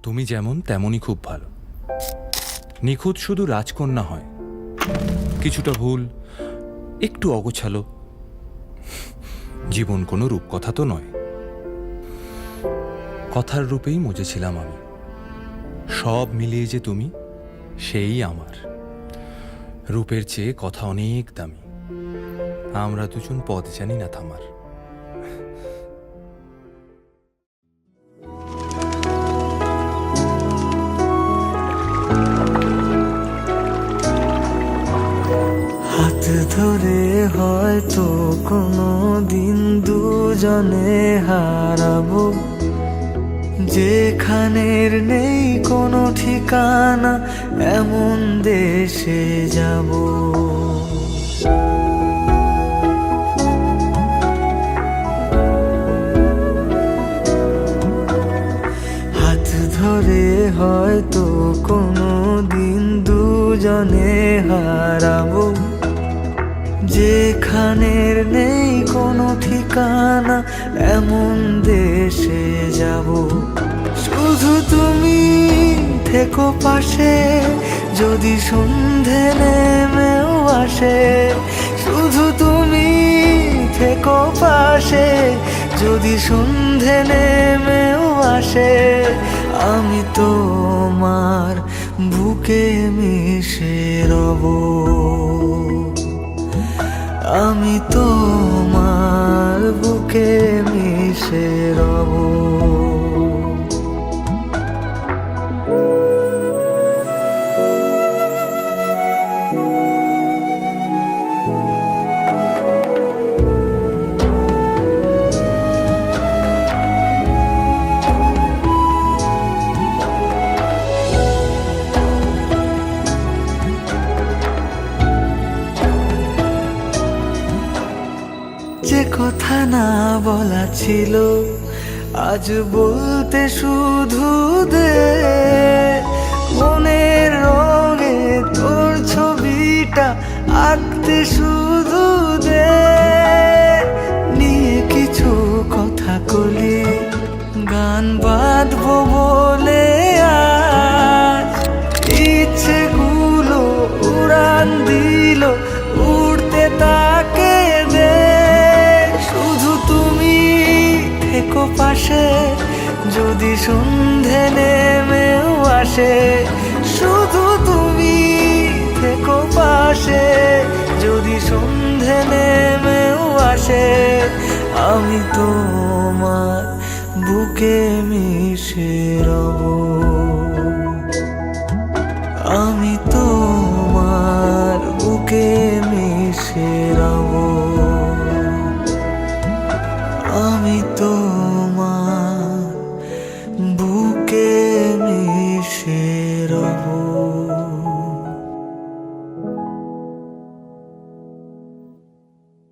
তুমি যেমন তেমনই খুব ভালো। নিখুঁত শুধু রাজকন্যা হয়, কিছুটা ভুল, একটু অগোছালো। জীবন কোনো রূপকথা তো নয়। কথার রূপেই মজেছিলাম আমি। সব মিলিয়ে যে তুমি, সেই আমার। রূপের চেয়ে কথা অনেক দামি। আমরা দুজন পথ জানি না থামার। হাত ধরে হয়তো কোনো দিন দুজনে হারাবো, যেখানের নেই কোনো ঠিকানা, এমন দেশে যাব। হাত ধরে হয়তো কোনো দিন দুজনে হারাবো, যেখানের নেই কোনো ঠিকানা, এমন দেশে যাব। শুধু তুমি থেকো পাশে, যদি সন্ধে নেমেও আসে। শুধু তুমি থেকো পাশে, যদি সন্ধে নেমেও আসে। আমি তোমার বুকে মিশে রব, আমি তোমার বুকে মিশে রব। যে কথা না বলা ছিল, আজ বলতে শুধু দে। মনের রঙে তোর ছবিটা আঁকতে শুধু দে। নিয়ে কিছু কথা কলি, গান বাঁধবো বলে আজ। ইচ্ছেগুলো উড়ান দিল, উড়তে তাকে দে। শুধু তুমি থেকো পাশে, যদি সন্ধে নেমেও আসে। শুধু তুমি থেকো পাশে, যদি সন্ধে নেমেও আসে। আমি তোমার বুকে মিশে রব, আমি তোমার বুকে মিশে রব, আমি তোমার বুকে মিশে রব।